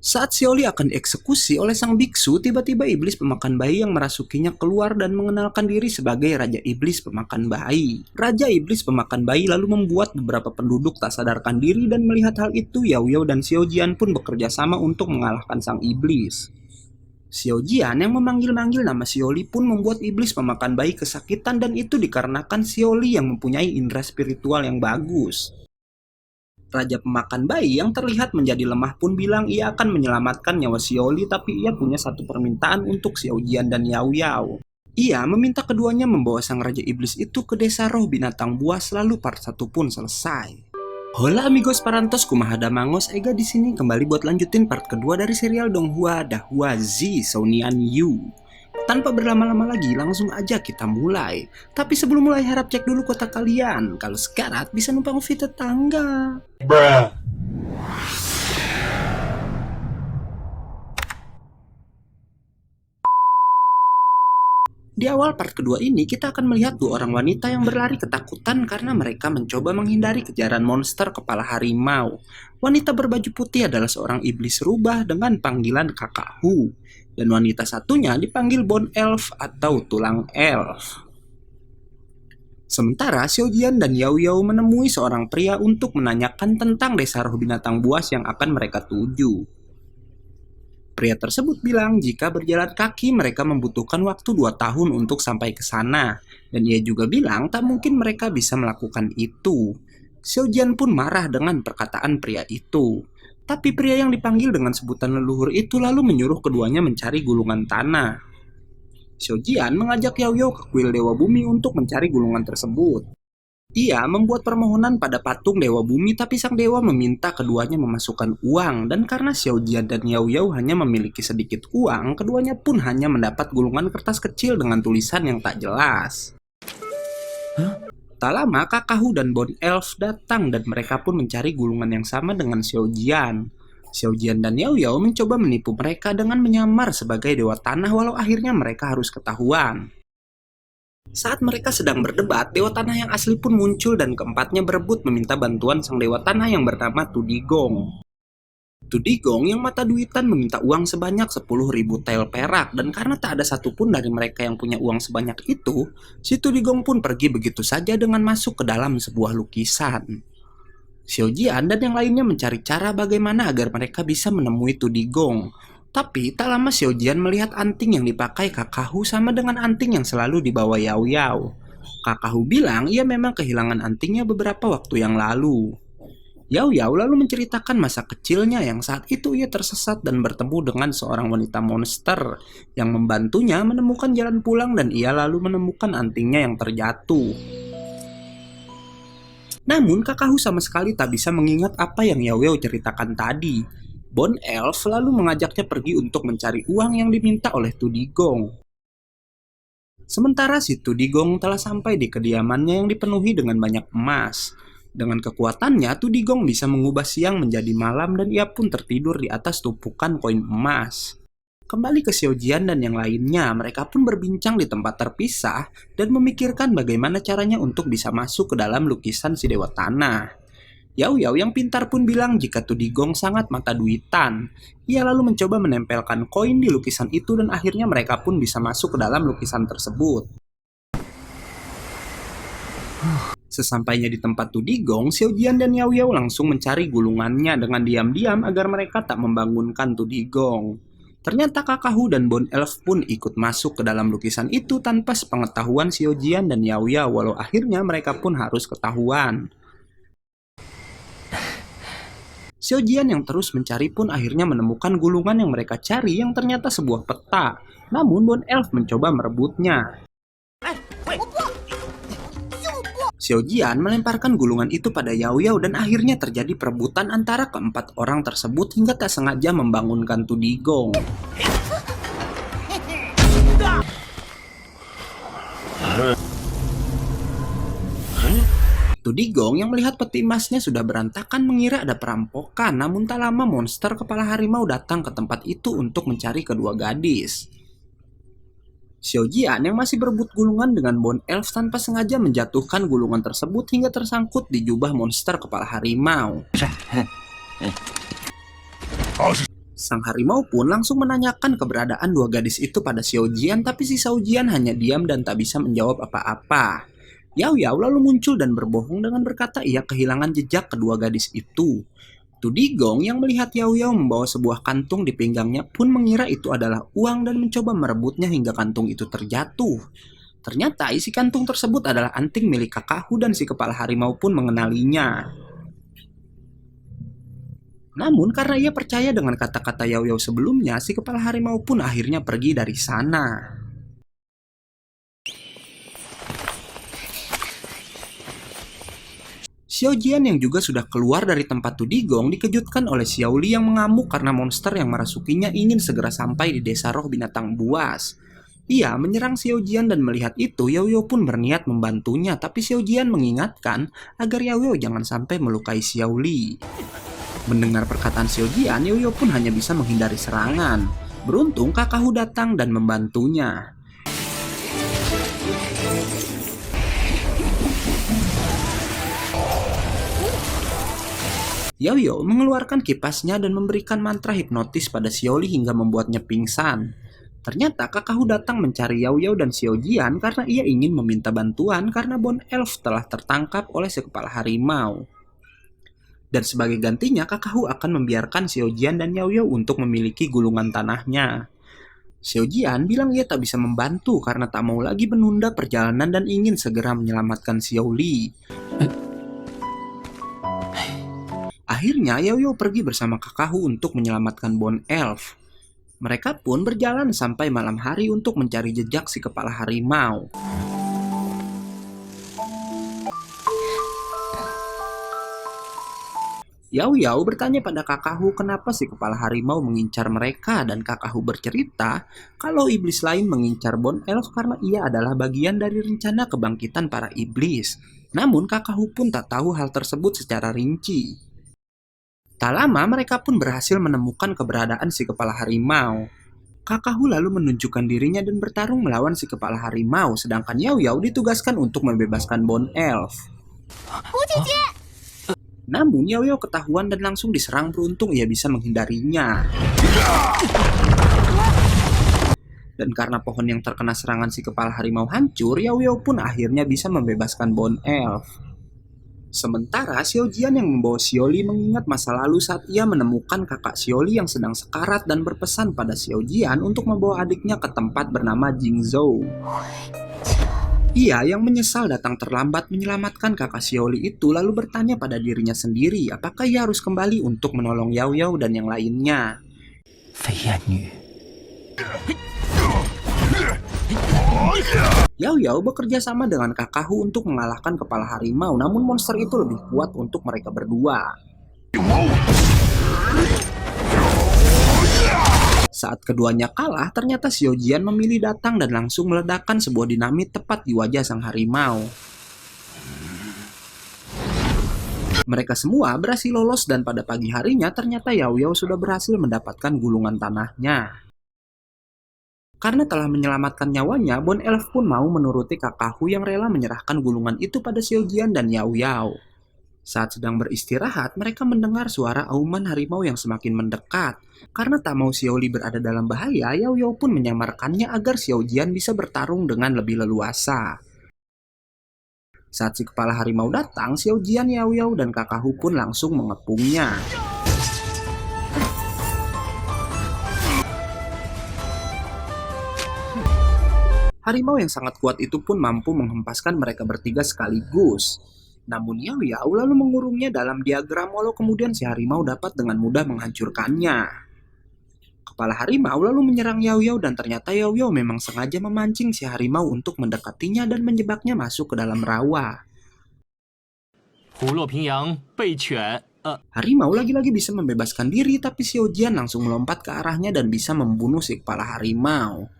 Saat Xiaoli akan dieksekusi oleh sang biksu, tiba-tiba iblis pemakan bayi yang merasukinya keluar dan mengenalkan diri sebagai Raja Iblis Pemakan Bayi. Raja Iblis Pemakan Bayi lalu membuat beberapa penduduk tak sadarkan diri, dan melihat hal itu, Yao Yao dan Xiao Jian pun bekerja sama untuk mengalahkan sang iblis. Xiao Jian yang memanggil-manggil nama Xiaoli pun membuat iblis pemakan bayi kesakitan, dan itu dikarenakan Xiaoli yang mempunyai indera spiritual yang bagus. Raja pemakan bayi yang terlihat menjadi lemah pun bilang ia akan menyelamatkan nyawa Xiaoli, tapi ia punya satu permintaan untuk Xiao Jian dan Yao Yao. Ia meminta keduanya membawa sang Raja Iblis itu ke desa roh binatang buas, lalu part 1 pun selesai. Hola amigos parantos, kumaha damangos, Ega di sini kembali buat lanjutin part kedua dari serial Donghua Dahua Z Sounian Yu. Tanpa berlama-lama lagi, langsung aja kita mulai. Tapi sebelum mulai, harap cek dulu kota kalian. Kalau sekarat bisa numpang fit tetangga. Bruh. Di awal part kedua ini, kita akan melihat dua orang wanita yang berlari ketakutan karena mereka mencoba menghindari kejaran monster kepala harimau. Wanita berbaju putih adalah seorang iblis rubah dengan panggilan Kakak Hu. Dan wanita satunya dipanggil Bone Elf atau Tulang Elf. Sementara Xiao Jian dan Yao Yao menemui seorang pria untuk menanyakan tentang desa roh binatang buas yang akan mereka tuju. Pria tersebut bilang jika berjalan kaki mereka membutuhkan waktu 2 tahun untuk sampai ke sana. Dan ia juga bilang tak mungkin mereka bisa melakukan itu. Xiao Jian pun marah dengan perkataan pria itu. Tapi pria yang dipanggil dengan sebutan leluhur itu lalu menyuruh keduanya mencari gulungan tanah. Xiao Jian mengajak Yao Yao ke kuil Dewa Bumi untuk mencari gulungan tersebut. Ia membuat permohonan pada patung Dewa Bumi, tapi sang dewa meminta keduanya memasukkan uang, dan karena Xiao Jian dan Yao Yao hanya memiliki sedikit uang, keduanya pun hanya mendapat gulungan kertas kecil dengan tulisan yang tak jelas. Tak lama, Kakak Hu dan Bone Elf datang dan mereka pun mencari gulungan yang sama dengan Xiao Jian. Xiao Jian dan Yao Yao mencoba menipu mereka dengan menyamar sebagai dewa tanah, walau akhirnya mereka harus ketahuan. Saat mereka sedang berdebat, dewa tanah yang asli pun muncul dan keempatnya berebut meminta bantuan sang dewa tanah yang bernama Tudigong. Tudigong yang mata duitan meminta uang sebanyak 10.000 tel perak, dan karena tak ada satupun dari mereka yang punya uang sebanyak itu, si Tudigong pun pergi begitu saja dengan masuk ke dalam sebuah lukisan. Xiao Jian dan yang lainnya mencari cara bagaimana agar mereka bisa menemui Tudigong. Tapi tak lama Xiao Jian melihat anting yang dipakai Kakak Hu sama dengan anting yang selalu dibawa Yao Yao. Kakak Hu bilang ia memang kehilangan antingnya beberapa waktu yang lalu. Yao Yao lalu menceritakan masa kecilnya yang saat itu ia tersesat dan bertemu dengan seorang wanita monster yang membantunya menemukan jalan pulang, dan ia lalu menemukan antingnya yang terjatuh. Namun Kakak Hu sama sekali tak bisa mengingat apa yang Yao Yao ceritakan tadi. Bone Elf lalu mengajaknya pergi untuk mencari uang yang diminta oleh Tudigong. Sementara si Tudigong telah sampai di kediamannya yang dipenuhi dengan banyak emas. Dengan kekuatannya, Tudigong bisa mengubah siang menjadi malam, dan ia pun tertidur di atas tumpukan koin emas. Kembali ke Xiao Jian dan yang lainnya, mereka pun berbincang di tempat terpisah dan memikirkan bagaimana caranya untuk bisa masuk ke dalam lukisan si Dewa Tanah. Yao Yao yang pintar pun bilang jika Tudigong sangat mata duitan. Ia lalu mencoba menempelkan koin di lukisan itu, dan akhirnya mereka pun bisa masuk ke dalam lukisan tersebut. Sesampainya di tempat Tudigong, Xiao Jian dan Yao Yao langsung mencari gulungannya dengan diam-diam agar mereka tak membangunkan Tudigong. Ternyata Kakak Hu dan Bone Elf pun ikut masuk ke dalam lukisan itu tanpa sepengetahuan Xiao Jian dan Yao Yao, walau akhirnya mereka pun harus ketahuan. Xiao Jian yang terus mencari pun akhirnya menemukan gulungan yang mereka cari, yang ternyata sebuah peta. Namun Bone Elf mencoba merebutnya. Xiao Jian melemparkan gulungan itu pada Yao Yao, dan akhirnya terjadi perebutan antara keempat orang tersebut hingga tak sengaja membangunkan Tudigong. Tudigong yang melihat peti emasnya sudah berantakan mengira ada perampokan, namun tak lama monster kepala harimau datang ke tempat itu untuk mencari kedua gadis. Xiao Jian yang masih berebut gulungan dengan Bone Elf tanpa sengaja menjatuhkan gulungan tersebut hingga tersangkut di jubah monster kepala harimau. Sang harimau pun langsung menanyakan keberadaan dua gadis itu pada Xiao Jian, tapi si Xiao Jian hanya diam dan tak bisa menjawab apa-apa. Yao Yao lalu muncul dan berbohong dengan berkata ia kehilangan jejak kedua gadis itu. Tudigong yang melihat Yao Yao membawa sebuah kantung di pinggangnya pun mengira itu adalah uang dan mencoba merebutnya hingga kantung itu terjatuh. Ternyata isi kantung tersebut adalah anting milik Kakahu dan si kepala harimau pun mengenalinya. Namun karena ia percaya dengan kata-kata Yao Yao sebelumnya, si kepala harimau pun akhirnya pergi dari sana. Xiao Jian yang juga sudah keluar dari tempat Tudigong dikejutkan oleh Xiao Li yang mengamuk karena monster yang merasukinya ingin segera sampai di desa roh binatang buas. Ia menyerang Xiao Jian dan melihat itu Yao Yao pun berniat membantunya, tapi Xiao Jian mengingatkan agar Yao Yao jangan sampai melukai Xiao Li. Mendengar perkataan Xiao Jian, Yao Yao pun hanya bisa menghindari serangan. Beruntung Kakahu datang dan membantunya. Yao Yao mengeluarkan kipasnya dan memberikan mantra hipnotis pada Xiao Li hingga membuatnya pingsan. Ternyata Kakahu datang mencari Yao Yao dan Xiao Jian karena ia ingin meminta bantuan karena Bone Elf telah tertangkap oleh si kepala harimau. Dan sebagai gantinya Kakahu akan membiarkan Xiao Jian dan Yao Yao untuk memiliki gulungan tanahnya. Xiao Jian bilang ia tak bisa membantu karena tak mau lagi menunda perjalanan dan ingin segera menyelamatkan Xiao Li. Akhirnya Yao Yao pergi bersama Kakahu untuk menyelamatkan Bone Elf. Mereka pun berjalan sampai malam hari untuk mencari jejak si kepala harimau. Yao Yao bertanya pada Kakahu kenapa si kepala harimau mengincar mereka, dan Kakahu bercerita kalau iblis lain mengincar Bone Elf karena ia adalah bagian dari rencana kebangkitan para iblis. Namun Kakahu pun tak tahu hal tersebut secara rinci. Tak lama mereka pun berhasil menemukan keberadaan si kepala harimau. Kakahu lalu menunjukkan dirinya dan bertarung melawan si kepala harimau, sedangkan Yao Yao ditugaskan untuk membebaskan Bone Elf. Namun Yao Yao ketahuan dan langsung diserang, beruntung ia bisa menghindarinya. Dan karena pohon yang terkena serangan si kepala harimau hancur, Yao Yao pun akhirnya bisa membebaskan Bone Elf. Sementara Xiao Jian yang membawa Xiao Li mengingat masa lalu saat ia menemukan kakak Xiao Li yang sedang sekarat dan berpesan pada Xiao Jian untuk membawa adiknya ke tempat bernama Jingzhou. Ia yang menyesal datang terlambat menyelamatkan kakak Xiao Li itu lalu bertanya pada dirinya sendiri apakah ia harus kembali untuk menolong Yao Yao dan yang lainnya. Yao Yao bekerja sama dengan Kakahu untuk mengalahkan kepala harimau, namun monster itu lebih kuat untuk mereka berdua. Saat keduanya kalah, ternyata Xiao Jian memilih datang dan langsung meledakkan sebuah dinamit tepat di wajah sang harimau. Mereka semua berhasil lolos dan pada pagi harinya ternyata Yao Yao sudah berhasil mendapatkan gulungan tanahnya. Karena telah menyelamatkan nyawanya, Bone Elf pun mau menuruti Kakahu yang rela menyerahkan gulungan itu pada Xiao Jian dan Yao Yao. Saat sedang beristirahat, mereka mendengar suara auman harimau yang semakin mendekat. Karena tak mau Xiao Li berada dalam bahaya, Yao Yao pun menyamarkannya agar Xiao Jian bisa bertarung dengan lebih leluasa. Saat si kepala harimau datang, Xiao Jian, Yao Yao, dan Kakahu pun langsung mengepungnya. Harimau yang sangat kuat itu pun mampu menghempaskan mereka bertiga sekaligus. Namun Yao Yao lalu mengurungnya dalam diagram walau kemudian si harimau dapat dengan mudah menghancurkannya. Kepala harimau lalu menyerang Yao Yao dan ternyata Yao Yao memang sengaja memancing si harimau untuk mendekatinya dan menjebaknya masuk ke dalam rawa. Harimau lagi-lagi bisa membebaskan diri, tapi Xiao Jian langsung melompat ke arahnya dan bisa membunuh si kepala harimau.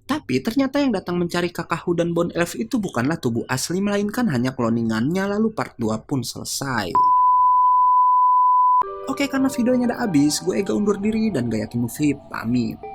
Tapi ternyata yang datang mencari Kakahu dan Bone Elf itu bukanlah tubuh asli, melainkan hanya kloningannya, lalu part 2 pun selesai. Oke, karena videonya udah habis, gue Ega undur diri dan Gayaki Movie pamit.